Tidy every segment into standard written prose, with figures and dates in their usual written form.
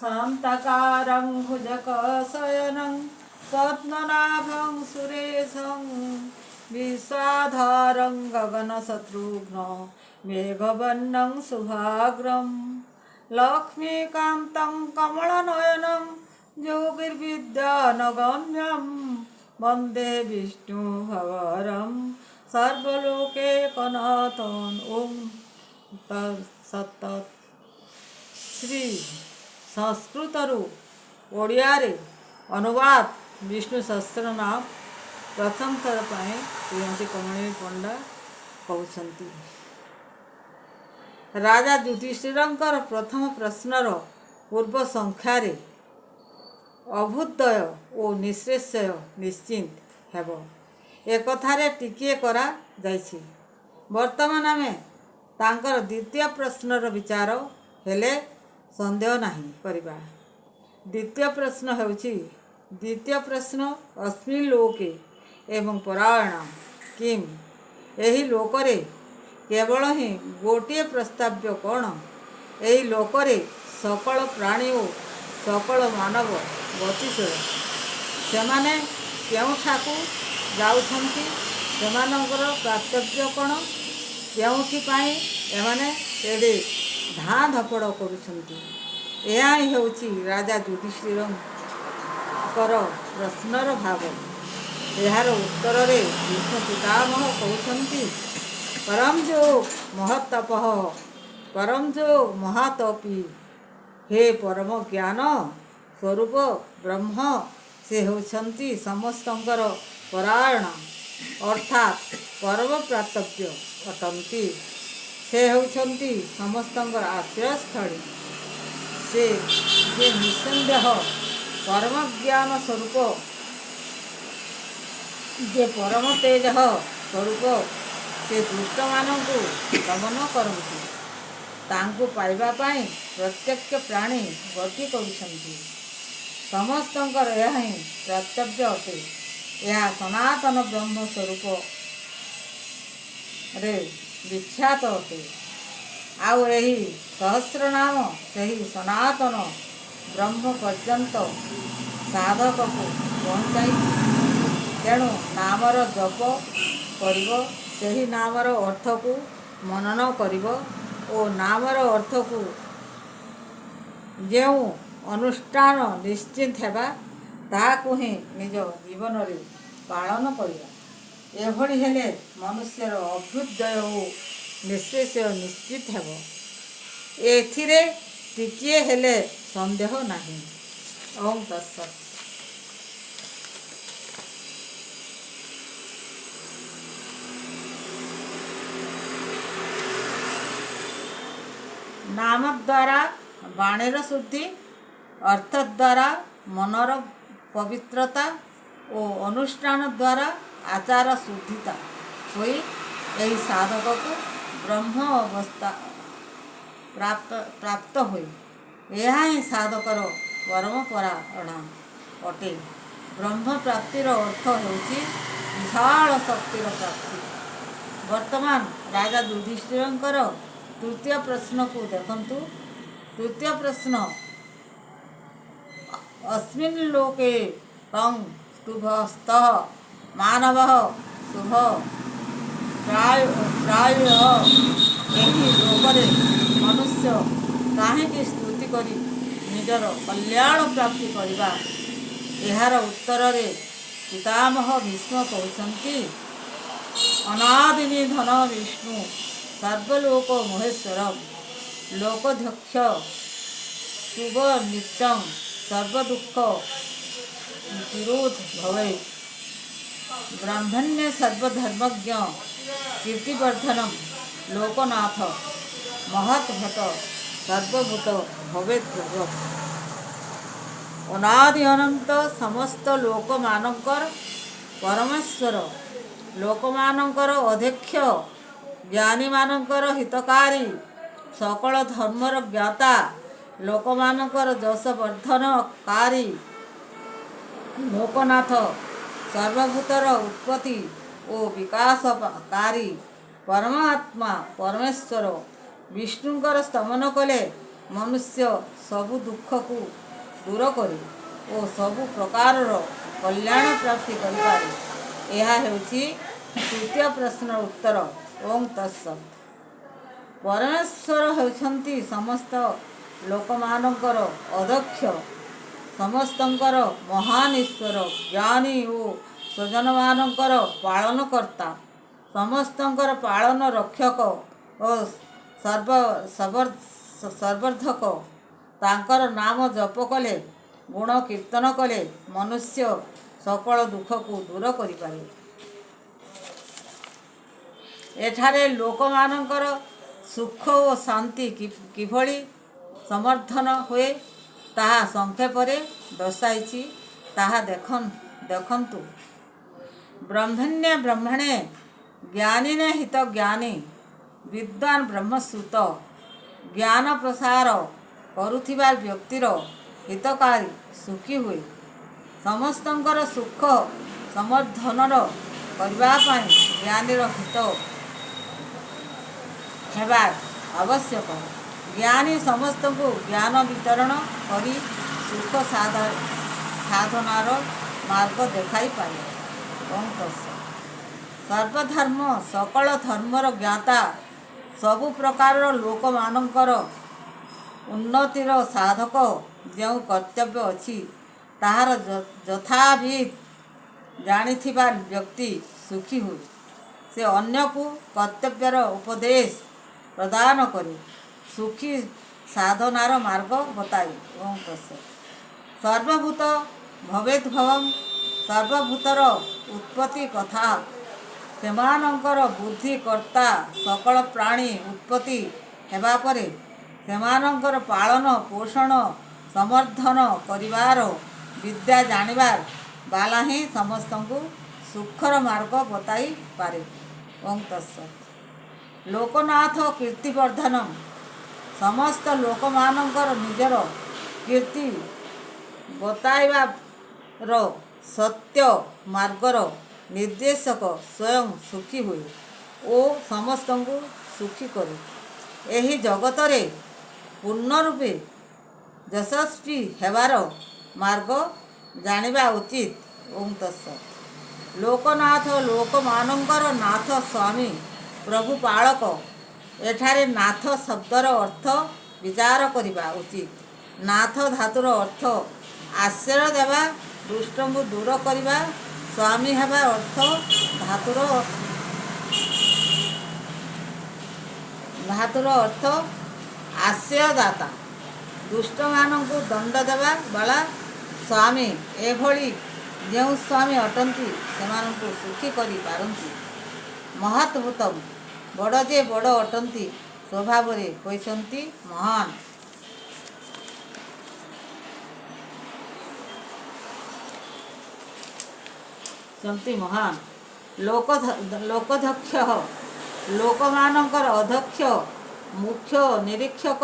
शान्ताकारं भुजगशयनं पद्मनाभं सुरेशं विश्वाधारं गगनशत्रुघ्नं मेघवर्णं शुभाग्रं लक्ष्मीकान्तं कमलनयनं योगिर्विद्यानगम्यं वन्दे विष्णुभवरं सर्वलोकैकनाथं ॐ तत्सत्। श्री संस्कृतरू ओडियारे अनुवाद विष्णु सहस्र नाम प्रथम थर पर श्रीमती कमणी पंडा कहते। राजा युधिष्ठिरंकर प्रथम प्रश्नर पूर्व संख्यार अभ्युदय और निश्चय निश्चिंत हेब एकथारे टिके करा जाइछि। वर्तमान आमे तांकर द्वितीय प्रश्नर विचार हेले सन्देह नहीं करिबा। द्वितीय प्रश्न हेउछि द्वितीय प्रश्न अस्मिन् लोके एवं परायणाम किम एही लोकरे केवल ही गोटे प्रस्ताव्य कौन एही लोकरे सकल प्राणी और सकल मानव गतिशील सेमाने केउठाकू जाउछन्ति सेमानंकर प्राप्तव्य कौन केउठी पाई एमाने एडे धाँ धपड़ करुछन्ति। यह ही हेउछि राजा युधिष्ठिरंकर प्रश्नर भाव। यार उत्तर रे विष्णु पितामह कहउछन्ति परम जो महत्तपः परम जो महातपी हे परम ज्ञान स्वरूप ब्रह्म से होउछन्ति समस्तंकर परायण अर्थात परम प्राप्तव्य अटन्ति। से होउछन्ति समस्तंकर आश्रयस्थली से जे निसंदेह परम ज्ञान स्वरूप जे परम तेज स्वरूप से दुष्ट मानू दमन करती तांकु पाइबा पाई प्रत्येक प्राणी गति करुछन्ति। समस्तंकर यह ही कर्तव्य अटे। यह सनातन ब्रह्म स्वरूप रे विख्यात अटे। आउ यही सहस्र नाम सही सनातन ब्रह्म पर्यंत साधक को पहुँचाई। तेणु नामर जप करिब सही नामर अर्थ को मनन करिब और नामर अर्थ को जो अनुष्ठान निश्चित हेबा ताकु ही निज जीवन रे पालन करिबा। एभଳି हेले मनुष्यर अभ्युदय और निश्चय निश्चित हेब एथिरे टिकिए हेले संदेह नहीं। ओम तत्सत्। नाम द्वारा बाणीर शुद्धि अर्थ द्वारा मनर पवित्रता और अनुष्ठान द्वारा आचार शुद्धिता हुई यही साधक को ब्रह्म अवस्था प्राप्त हुई। यह ही साधकर परमपरायण अटे। ब्रह्म प्राप्तिर अर्थ होउछि विशाल शक्तिर प्राप्ति। वर्तमान राजा युधिष्ठिरंकर तृतीय प्रश्न को देखंतु। तृतीय प्रश्न अस्मिन् लोके कं शुभस्तः मानवः शुभ प्रायः एही लोकरे मनुष्य काहेकि स्तुति करी निजर कल्याण प्राप्ति करिबा। एहार उत्तर रे पितामह भीष्म कहउछन्ति अनादि धन विष्णु सर्वलोक महेश्वरम लोकध्यक्ष शुभ नित्यं सर्वदुःख विरोध भवे ब्राह्मण्य सर्वधर्मज्ञ कीर्तिवर्धनम लोकनाथ महत्भट सर्वभूत भवेत्। अनादि अनंत समस्त लोकमानंकर परमेश्वर लोकमानंकर अध्यक्ष ज्ञानी मानंकर हितकारी सकल धर्मर ज्ञाता लोकमानंकर जशवर्धनकारी लोकनाथ सर्वभूतर उत्पत्ति और विकासकारी परमात्मा परमेश्वर विष्णुंकर स्तमन कले मनुष्य सबु दुख को दूर करे और सबु प्रकार कल्याण प्राप्ति करें। यह हेउछि तृतीय प्रश्न उत्तर। ओं तत्सत्। परमेश्वर हेउछन्ति समस्त लोकमानंकर अध्यक्ष, समस्तंकर महान ईश्वर, ज्ञानी और स्वजन मानंकर पालनकर्ता, समस्तंकर पालन रक्षक और सर्वर्धक। तांकर नाम जप कले, गुण कीर्तन कले मनुष्य सकल दुख को दूर करिपारे। एठारे लोकमानंकर सुख और शांति किभଳି समर्थन हुए ताहा संक्षेपरे दर्शाइछि, ताहा देखन्तु। ब्रह्मण्य ब्रह्मणे ज्ञानिने हित ज्ञानी, विद्वान ब्रह्मश्रुत। ज्ञान प्रसार करुथिबा व्यक्तिर हितकारी सुखी हुए। समस्तंकर सुख समर्थनर करबा पई ज्ञानीर हित हेबा आवश्यक। ज्ञानी समस्त को ज्ञान वितरण करी सुख साधनार मार्ग देखाई पारे। ओं तत्सत्। सर्वधर्म सकल धर्मर ज्ञाता, सबु प्रकार लोक मानकर उन्नतिर साधक जो कर्तव्य अछि ताहार यथाविध जानिथिबा व्यक्ति सुखी हुए। से अन्य को कर्तव्यर उपदेश प्रदान करे सुखी साधनार मार्ग बताए। ओं तत्सत्। सर्वभूत भवेद्भवम्, सर्वभूतर उत्पत्ति कथा, सेमानंकर बुद्धि कर्ता सकल प्राणी उत्पत्ति हेबा परे सेमानंकर पालन पोषण समर्थन करिवार विद्या जानिबार बाला ही समस्त को सुखर मार्ग बताई पारे। ओं तत्सत्। लोकनाथ कीर्तिवर्धनम, समस्त लोकमानंकर निजर कीर्ति बताइबार सत्य मार्गर निर्देशक स्वयं सुखी हुए और समस्त को सुखी करे। एही जगतरे पूर्ण रूपे यशस्वी हेबार मार्ग जानिबा उचित। ओं तत्सत्। लोकनाथ लोकमानंकर नाथ स्वामी प्रभु पालक। एठारे नाथ शब्दर अर्थ विचार करिबा उचित। नाथ धातुर अर्थ आश्रय देवा, दुष्ट को दूर करिबा। स्वामी हेबा अर्थ धातुर अर्थ आश्रयदाता, दुष्ट मान को दंड देवा बाला स्वामी। एभଳି जो स्वामी अटंती सेमानंकु सुखी करि पारंती। महत्भूतम, बड़ जे बड़ अटंती स्वभाव रे होइसंती महान। सन्ति महान। लोकध्यक्ष, लोकमानंकर अध्यक्ष, मुख्य निरीक्षक,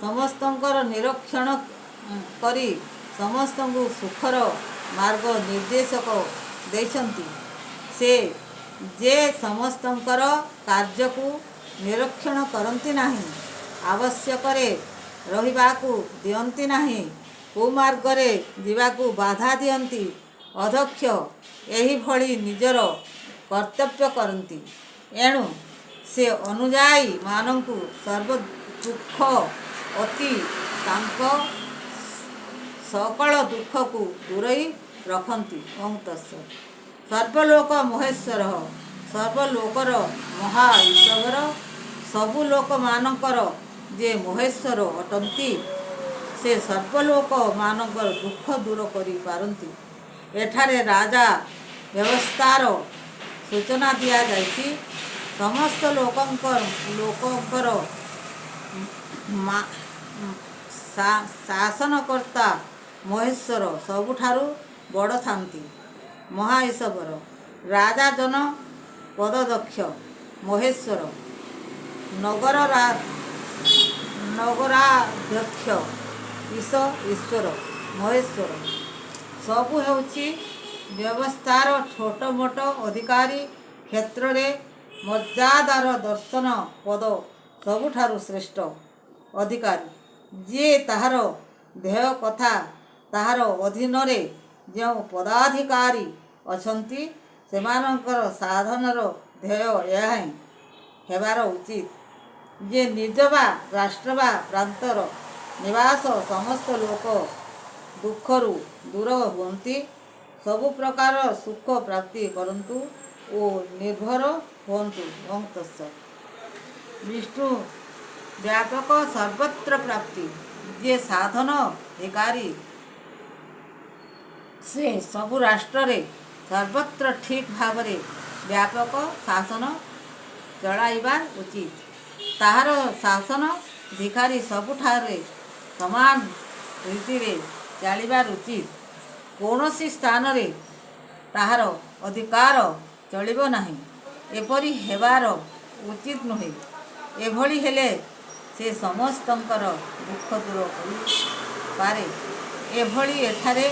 समस्तंकर निरीक्षण करी समस्त को सुखर मार्ग निर्देशक देइछन्ति। से जे समस्तंकर कार्य को निरीक्षण करती नहीं, आवश्यकरे रहिबाकू दियंती नहीं, कुमार्गरे जीवाकू बाधा दियंती। अध्यक्ष एही भली निजर कर्तव्य करती। एणु से अनुयायी मानंकु सर्व दुख अति तांक सकल दुख को दूरई रखती। ओं तत्सत्। सर्वलोक महेश्वर, सर्वलोकर महा ईश्वर, सबु लोक मानकर जे महेश्वर अटंती से सर्वलोक मानकर दुख दूर करि पारंती। एठारे राजा व्यवस्थार सूचना दिया जाइछि। समस्त लोकंकर शासनकर्ता महेश्वर सबुठारु बड़ थांती। महाईश्वर राजा जन पददक्ष महेश्वर, नगराध्यक्ष ईश्वर महेश्वर। सबु हेउछि व्यवस्थार छोट मोट अधिकारी। क्षेत्र रे मर्यादार दर्शन पद सबुठारु श्रेष्ठ अधिकारी। ଯିଏ ତାହାର ଦେହ କଥା ତାହାର ଅଧୀନରେ ଯେଉଁ ପଦାଧିକାରୀ ଅଛନ୍ତି ସେମାନଙ୍କର ସାଧନର ଧ୍ୟେୟ ଏହା ହିଁ ହେବାର ଉଚିତ ଯେ ନିଜ ବା ରାଷ୍ଟ୍ର ବା ପ୍ରାନ୍ତର ନିବାସ ସମସ୍ତ ଲୋକ ଦୁଃଖରୁ ଦୂର ହୁଅନ୍ତି, ସବୁ ପ୍ରକାର ସୁଖ ପ୍ରାପ୍ତି କରନ୍ତୁ ଓ ନିର୍ଭର ହୁଅନ୍ତୁ। ଓଁ ତତ୍ସତ୍। ବିଷ୍ଣୁ ବ୍ୟାପକ ସର୍ବତ୍ର ପ୍ରାପ୍ତି ଯିଏ ସାଧନ ଅଧିକାରୀ ସେ ସବୁ ରାଷ୍ଟ୍ରରେ ସର୍ବତ୍ର ଠିକ୍ ଭାବରେ ବ୍ୟାପକ ଶାସନ ଚଳାଇବା ଉଚିତ। ତାହାର ଶାସନ ଅଧିକାରୀ ସବୁଠାରେ ସମାନ ରୀତିରେ ଚାଲିବା ଉଚିତ। କୌଣସି ସ୍ଥାନରେ ତାହାର ଅଧିକାର ଚଳିବ ନାହିଁ, ଏପରି ହେବାର ଉଚିତ ନୁହେଁ। ଏଭଳି ହେଲେ ସେ ସମସ୍ତଙ୍କର ଦୁଃଖ ଦୂର କରିପାରେ। ଏଭଳି ଏଠାରେ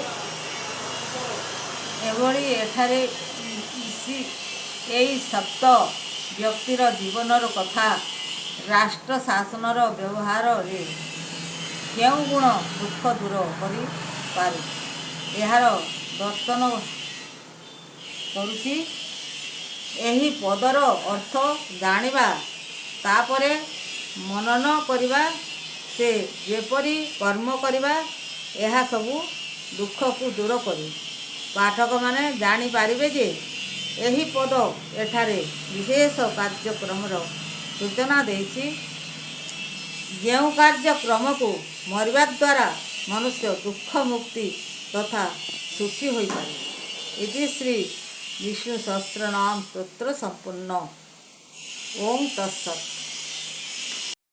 ଏଇ ସପ୍ତ ବ୍ୟକ୍ତିର ଜୀବନର କଥା। ରାଷ୍ଟ୍ର ଶାସନର ବ୍ୟବହାରରେ କେଉଁ ଗୁଣ ଦୁଃଖ ଦୂର କରିପାରେ ଏହାର ଦର୍ଶନ କରୁଛି। ଏହି ପଦର ଅର୍ଥ ଜାଣିବା, ତାପରେ ମନନ କରିବା, ସେ ଯେପରି କର୍ମ କରିବା ଏହା ସବୁ ଦୁଃଖକୁ ଦୂର କରେ। ପାଠକମାନେ ଜାଣିପାରିବେ ଯେ ଏହି ପଦ ଏଠାରେ ବିଶେଷ କାର୍ଯ୍ୟକ୍ରମର ସୂଚନା ଦେଇଛି, ଯେଉଁ କାର୍ଯ୍ୟକ୍ରମକୁ ମରିବା ଦ୍ୱାରା ମନୁଷ୍ୟ ଦୁଃଖ ମୁକ୍ତି ତଥା ସୁଖୀ ହୋଇପାରେ। ଇତି ଶ୍ରୀ ବିଷ୍ଣୁ ସହସ୍ରନାମ ସ୍ତୋତ୍ର ସମ୍ପୂର୍ଣ୍ଣ। ଓଁ ତତ୍ସତ୍।